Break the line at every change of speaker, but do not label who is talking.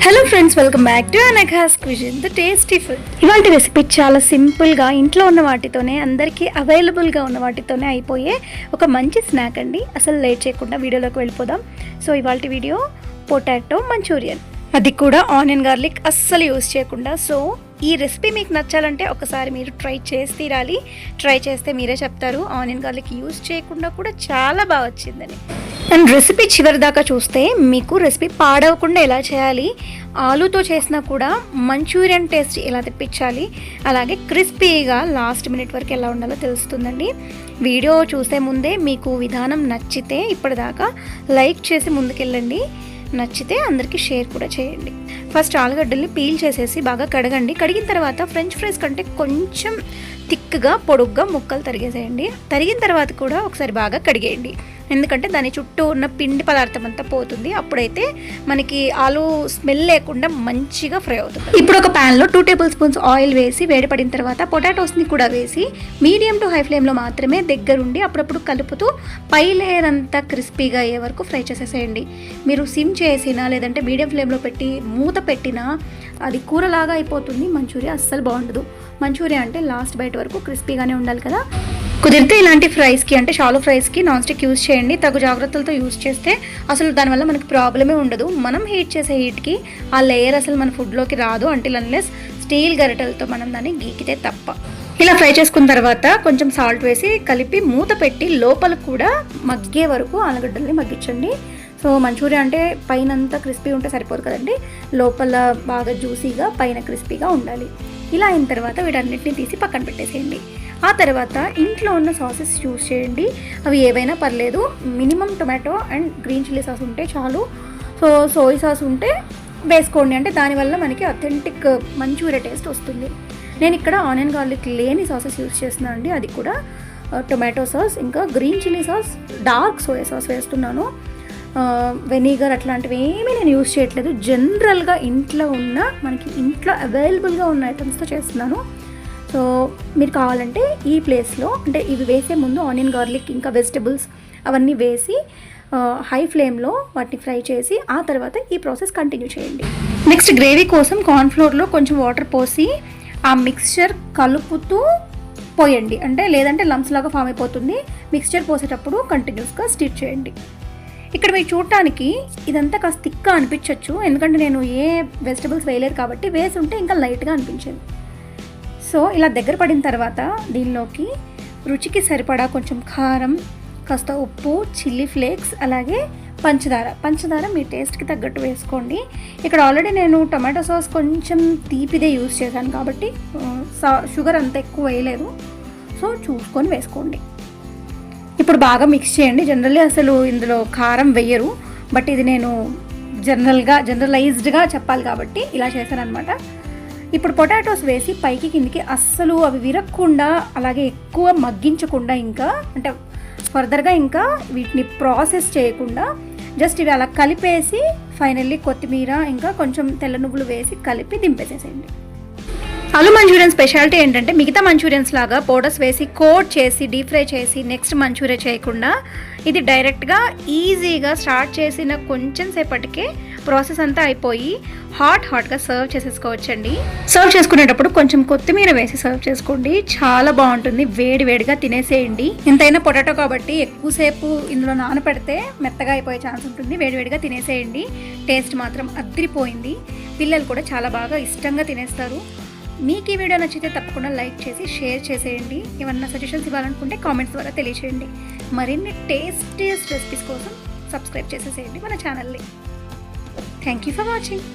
Hello friends, welcome back to Anagha's cuisine the tasty food. ఇవాళ recipe చాలా సింపుల్గా ఇంట్లో ఉన్న వాటితోనే అందరికీ అవైలబుల్గా ఉన్న వాటితోనే అయిపోయే ఒక మంచి స్నాక్ అండి. అసలు లేట్ చేయకుండా వీడియోలోకి వెళ్ళిపోదాం. సో ఇవాళ వీడియో పొటాటో మంచూరియన్, అది కూడా ఆనియన్ గార్లిక్ అస్సలు యూజ్ చేయకుండా. సో ఈ రెసిపీ మీకు నచ్చాలంటే ఒకసారి మీరు ట్రై చేసి తీరాలి. ట్రై చేస్తే మీరే చెప్తారు ఆనియన్ గార్లిక్ యూజ్ చేయకుండా కూడా చాలా బాగా వచ్చిందని. అండ్ రెసిపీ చివరి దాకా చూస్తే మీకు రెసిపీ పాడవకుండా ఎలా చేయాలి, ఆలూతో చేసినా కూడా మంచూరియన్ టేస్ట్ ఎలా తెప్పించాలి, అలాగే క్రిస్పీగా లాస్ట్ మినిట్ వరకు ఎలా ఉండాలో తెలుస్తుందండి. వీడియో చూసే ముందే మీకు విధానం నచ్చితే ఇప్పటిదాకా లైక్ చేసి ముందుకెళ్ళండి. నచ్చితే అందరికీ షేర్ కూడా చేయండి. ఫస్ట్ ఆలుగడ్డల్ని పీల్ చేసేసి బాగా కడగండి. కడిగిన తర్వాత ఫ్రెంచ్ ఫ్రైస్ కంటే కొంచెం థిక్గా పొడుగ్గా ముక్కలు తరిగేసేయండి. తరిగిన తర్వాత కూడా ఒకసారి బాగా కడిగేయండి, ఎందుకంటే దాని చుట్టూ ఉన్న పిండి పదార్థం అంతా పోతుంది. అప్పుడైతే మనకి ఆలు స్మెల్ లేకుండా మంచిగా ఫ్రై అవుతుంది. ఇప్పుడు ఒక ప్యాన్లో 2 టేబుల్ స్పూన్స్ ఆయిల్ వేసి వేడిపడిన తర్వాత పొటాటోస్ని కూడా వేసి మీడియం టు హై ఫ్లేమ్లో మాత్రమే దగ్గరుండి అప్పుడప్పుడు కలుపుతూ పై లేయర్ అంతా క్రిస్పీగా అయ్యే వరకు ఫ్రై చేసేసేయండి. మీరు సిమ్ చేసినా లేదంటే మీడియం ఫ్లేమ్లో పెట్టి మూత పెట్టినా అది కూరలాగా అయిపోతుంది. మంచూరియా అస్సలు బాగుండదు. మంచూరియా అంటే లాస్ట్ బైట్ వరకు క్రిస్పీగానే ఉండాలి కదా. కుదిరితే ఇలాంటి ఫ్రైస్కి అంటే షాలో ఫ్రైస్కి నాన్ స్టిక్ యూజ్ చేయండి. తగు జాగ్రత్తలతో యూజ్ చేస్తే అసలు దానివల్ల మనకి ప్రాబ్లమే ఉండదు. మనం హీట్ చేసే హీట్కి ఆ లేయర్ అసలు మన ఫుడ్లోకి రాదు అంటిల్ అన్లెస్ స్టీల్ గరిటెలతో మనం దాన్ని గీకితే తప్ప. ఇలా ఫ్రై చేసుకున్న తర్వాత కొంచెం సాల్ట్ వేసి కలిపి మూత పెట్టి లోపల కూడా మగ్గే వరకు ఆలుగడ్డల్ని మగ్గించండి. సో మంచూరియా అంటే పైన అంతా క్రిస్పీ ఉంటే సరిపోదు కదండి, లోపల బాగా జ్యూసీగా పైన క్రిస్పీగా ఉండాలి. ఇలా అయిన తర్వాత వీటన్నిటిని తీసి పక్కన పెట్టేసేయండి. ఆ తర్వాత ఇంట్లో ఉన్న సాసెస్ యూజ్ చేయండి. అవి ఏవైనా పర్లేదు. Minimum tomato and green chilli sauce ఉంటే చాలు. సో సోయ్ సాస్ ఉంటే వేసుకోండి, అంటే దానివల్ల మనకి అథెంటిక్ మంచూరియా టేస్ట్ వస్తుంది. నేను ఇక్కడ ఆనియన్ గార్లిక్ లేని సాసెస్ యూజ్ చేస్తున్నాను అండి. అది కూడా టొమాటో సాస్, ఇంకా green chilli sauce, dark soya sauce వేస్తున్నాను. వెనిగర్ అట్లాంటివి ఏమీ నేను యూజ్ చేయట్లేదు. జనరల్గా ఇంట్లో ఉన్న మనకి ఇంట్లో అవైలబుల్గా ఉన్న ఐటమ్స్తో చేస్తున్నాను. సో మీరు కావాలంటే ఈ ప్లేస్లో అంటే ఇవి వేసే ముందు ఆనియన్ గార్లిక్ ఇంకా వెజిటబుల్స్ అవన్నీ వేసి హై ఫ్లేమ్లో వాటిని ఫ్రై చేసి ఆ తర్వాత ఈ ప్రాసెస్ కంటిన్యూ చేయండి. నెక్స్ట్ గ్రేవీ కోసం కార్న్ఫ్లోర్లో కొంచెం వాటర్ పోసి ఆ మిక్స్చర్ కలుపుతూ పోయండి, అంటే లేదంటే లంప్స్ లాగా ఫామ్ అయిపోతుంది. మిక్స్చర్ పోసేటప్పుడు కంటిన్యూస్గా స్టిర్ చేయండి. ఇక్కడ మీరు చూడటానికి ఇదంతా కాస్త థిక్గా అనిపించవచ్చు, ఎందుకంటే నేను ఏ వెజిటబుల్స్ వేయలేదు కాబట్టి. వేసి ఉంటే ఇంకా లైట్గా అనిపించేది. సో ఇలా దగ్గర పడిన తర్వాత దీనిలోకి రుచికి సరిపడా కొంచెం కారం, కాస్త ఉప్పు, చిల్లీ ఫ్లేక్స్, అలాగే పంచదార మీ టేస్ట్కి తగ్గట్టు వేసుకోండి. ఇక్కడ ఆల్రెడీ నేను టొమాటో సాస్ కొంచెం తీపిదే యూజ్ చేశాను కాబట్టి షుగర్ అంత ఎక్కువ వేయలేదు. సో చూసుకొని వేసుకోండి. ఇప్పుడు బాగా మిక్స్ చేయండి. జనరల్లీ అసలు ఇందులో కారం వేయరు, బట్ ఇది నేను జనరలైజ్డ్గా చెప్పాలి కాబట్టి ఇలా చేశాను అనమాట. ఇప్పుడు పొటాటోస్ వేసి పైకి కిందికి అస్సలు అవి విరగకుండా అలాగే ఎక్కువ మగ్గించకుండా ఇంకా అంటే ఫర్దర్గా ఇంకా వీటిని ప్రాసెస్ చేయకుండా జస్ట్ ఇవి అలా కలిపేసి ఫైనల్లీ కొత్తిమీర ఇంకా కొంచెం తెల్ల నువ్వులు వేసి కలిపి దింపేసేసేయండి. ఆలు మంచూరియన్ స్పెషాలిటీ ఏంటంటే మిగతా మంచూరియన్స్ లాగా పౌడర్స్ వేసి కోట్ చేసి డీప్ ఫ్రై చేసి నెక్స్ట్ మంచూరియా చేయకుండా ఇది డైరెక్ట్గా ఈజీగా స్టార్ట్ చేసిన కొంచెం సేపటికే ప్రాసెస్ అంతా అయిపోయి హాట్గా సర్వ్ చేసేసుకోవచ్చండి. సర్వ్ చేసుకునేటప్పుడు కొంచెం కొత్తిమీర వేసి సర్వ్ చేసుకోండి, చాలా బాగుంటుంది. వేడిగా తినేసేయండి. ఎంతైనా పొటాటో కాబట్టి ఎక్కువసేపు ఇందులో నానపెడితే మెత్తగా అయిపోయే ఛాన్స్ ఉంటుంది. వేడిగా తినేసేయండి. టేస్ట్ మాత్రం అదిరిపోయింది. పిల్లలు కూడా చాలా బాగా ఇష్టంగా తినేస్తారు. మీకు ఈ వీడియో నచ్చితే తప్పకుండా లైక్ చేసి షేర్ చేసేయండి. ఏమన్నా సజెషన్స్ ఇవ్వాలనుకుంటే కామెంట్స్ ద్వారా తెలియచేయండి. మరిన్ని టేస్టీయస్ట్ రెసిపీస్ కోసం సబ్స్క్రైబ్ చేసేసేయండి మన ఛానల్ని. Thank you for watching.